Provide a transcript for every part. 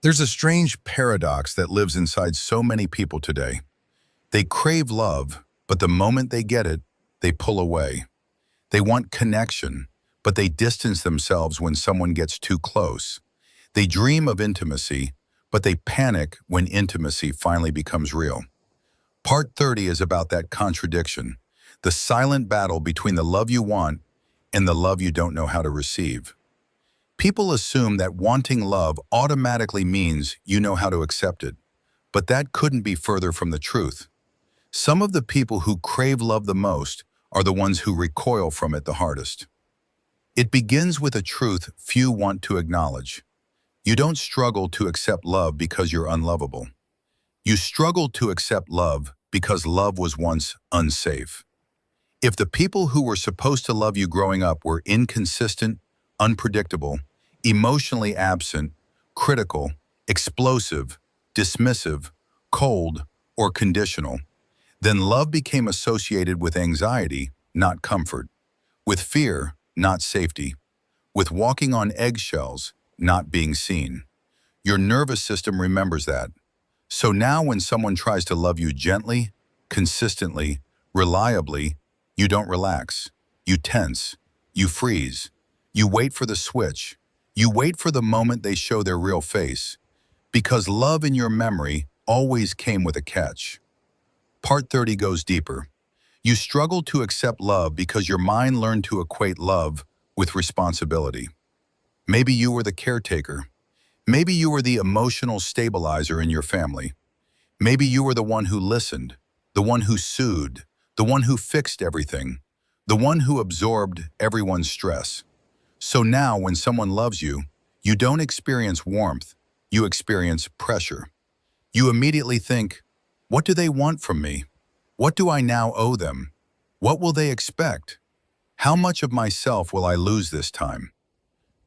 There's a strange paradox that lives inside so many people today. They crave love, but the moment they get it, they pull away. They want connection, but they distance themselves when someone gets too close. They dream of intimacy, but they panic when intimacy finally becomes real. Part 30 is about that contradiction, the silent battle between the love you want and the love you don't know how to receive. People assume that wanting love automatically means you know how to accept it, but that couldn't be further from the truth. Some of the people who crave love the most are the ones who recoil from it the hardest. It begins with a truth few want to acknowledge. You don't struggle to accept love because you're unlovable. You struggle to accept love because love was once unsafe. If the people who were supposed to love you growing up were inconsistent, unpredictable, emotionally absent, critical, explosive, dismissive, cold, or conditional, then love became associated with anxiety, not comfort, with fear, not safety, with walking on eggshells, not being seen. Your nervous system remembers that. So now when someone tries to love you gently, consistently, reliably, you don't relax. You tense. You freeze. You wait for the switch. You wait for the moment they show their real face. Because love in your memory always came with a catch. Part 30 goes deeper. You struggle to accept love because your mind learned to equate love with responsibility. Maybe you were the caretaker. Maybe you were the emotional stabilizer in your family. Maybe you were the one who listened, the one who soothed, the one who fixed everything, the one who absorbed everyone's stress. So now when someone loves you, you don't experience warmth, you experience pressure. You immediately think, what do they want from me? What do I now owe them? What will they expect? How much of myself will I lose this time?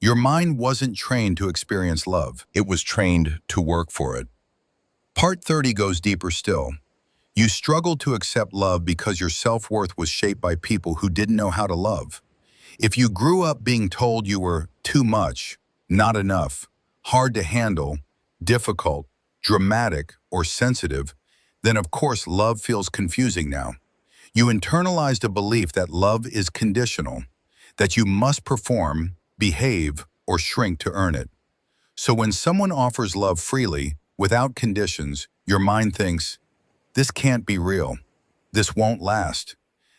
Your mind wasn't trained to experience love. It was trained to work for it. Part 30 goes deeper still. You struggled to accept love because your self-worth was shaped by people who didn't know how to love. If you grew up being told you were too much, not enough, hard to handle, difficult, dramatic, or sensitive, then of course love feels confusing now. You internalized a belief that love is conditional, that you must perform, behave, or shrink to earn it. So when someone offers love freely, without conditions, your mind thinks, this can't be real. This won't last.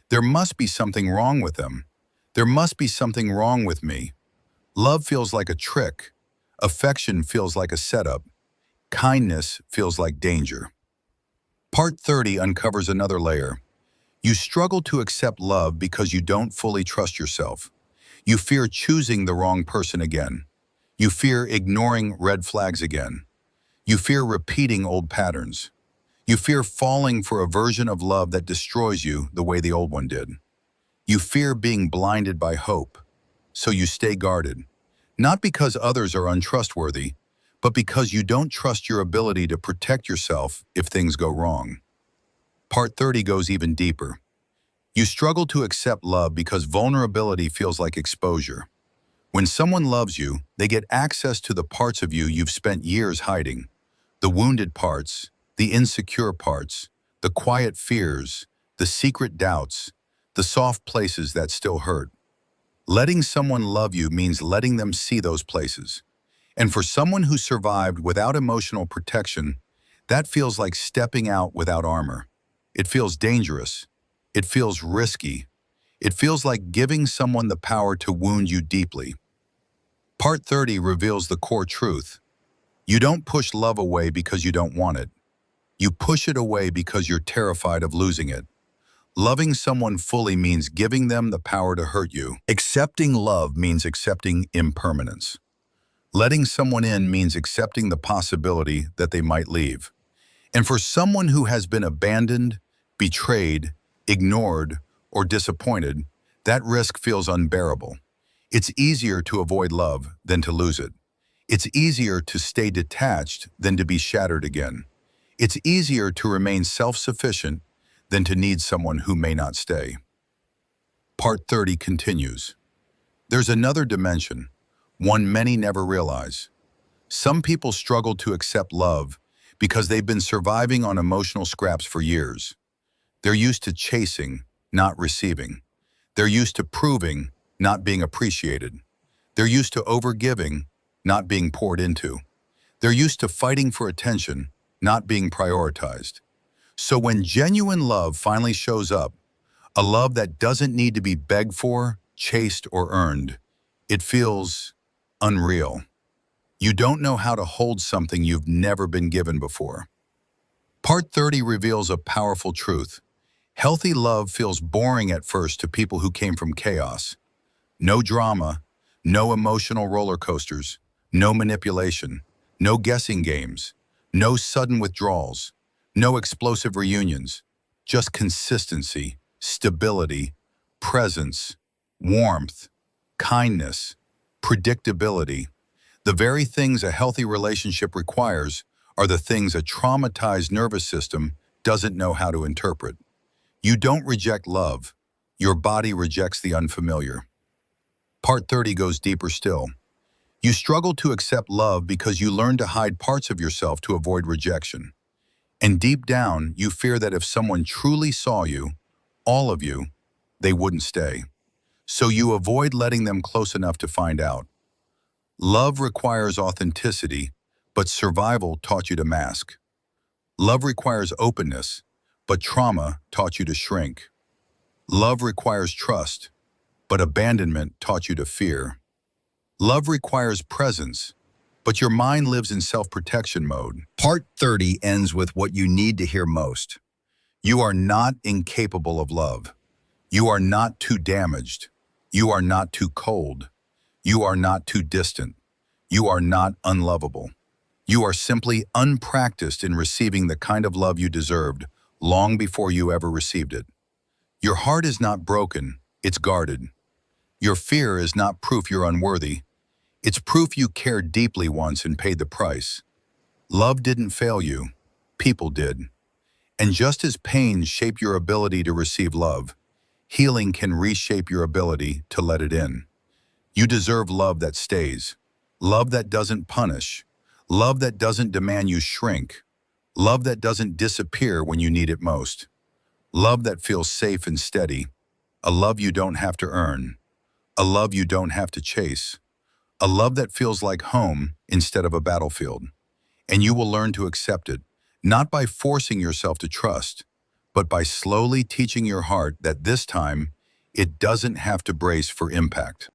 There must be something wrong with them. There must be something wrong with me. Love feels like a trick. Affection feels like a setup. Kindness feels like danger. Part 30 uncovers another layer. You struggle to accept love because you don't fully trust yourself. You fear choosing the wrong person again. You fear ignoring red flags again. You fear repeating old patterns. You fear falling for a version of love that destroys you the way the old one did. You fear being blinded by hope, so you stay guarded. Not because others are untrustworthy, but because you don't trust your ability to protect yourself if things go wrong. Part 30 goes even deeper. You struggle to accept love because vulnerability feels like exposure. When someone loves you, they get access to the parts of you you've spent years hiding. The wounded parts, the insecure parts, the quiet fears, the secret doubts, the soft places that still hurt. Letting someone love you means letting them see those places. And for someone who survived without emotional protection, that feels like stepping out without armor. It feels dangerous. It feels risky. It feels like giving someone the power to wound you deeply. Part 30 reveals the core truth. You don't push love away because you don't want it. You push it away because you're terrified of losing it. Loving someone fully means giving them the power to hurt you. Accepting love means accepting impermanence. Letting someone in means accepting the possibility that they might leave. And for someone who has been abandoned, betrayed, ignored, or disappointed, that risk feels unbearable. It's easier to avoid love than to lose it. It's easier to stay detached than to be shattered again. It's easier to remain self-sufficient than to need someone who may not stay. Part 30 continues. There's another dimension, one many never realize. Some people struggle to accept love because they've been surviving on emotional scraps for years. They're used to chasing, not receiving. They're used to proving, not being appreciated. They're used to overgiving, not being poured into. They're used to fighting for attention, not being prioritized. So when genuine love finally shows up, a love that doesn't need to be begged for, chased, or earned, it feels unreal. You don't know how to hold something you've never been given before. Part 30 reveals a powerful truth. Healthy love feels boring at first to people who came from chaos. No drama, no emotional roller coasters, no manipulation, no guessing games, no sudden withdrawals, no explosive reunions, just consistency, stability, presence, warmth, kindness, predictability. The very things a healthy relationship requires are the things a traumatized nervous system doesn't know how to interpret. You don't reject love. Your body rejects the unfamiliar. Part 30 goes deeper still. You struggle to accept love because you learn to hide parts of yourself to avoid rejection. And deep down, you fear that if someone truly saw you, all of you, they wouldn't stay. So you avoid letting them close enough to find out. Love requires authenticity, but survival taught you to mask. Love requires openness, but trauma taught you to shrink. Love requires trust, but abandonment taught you to fear. Love requires presence, but your mind lives in self-protection mode. Part 30 ends with what you need to hear most. You are not incapable of love. You are not too damaged. You are not too cold. You are not too distant. You are not unlovable. You are simply unpracticed in receiving the kind of love you deserved long before you ever received it. Your heart is not broken, it's guarded. Your fear is not proof you're unworthy. It's proof you cared deeply once and paid the price. Love didn't fail you, people did. And just as pain shaped your ability to receive love, healing can reshape your ability to let it in. You deserve love that stays, love that doesn't punish, love that doesn't demand you shrink, love that doesn't disappear when you need it most, love that feels safe and steady, a love you don't have to earn, a love you don't have to chase, a love that feels like home instead of a battlefield. And you will learn to accept it, not by forcing yourself to trust, but by slowly teaching your heart that this time, it doesn't have to brace for impact.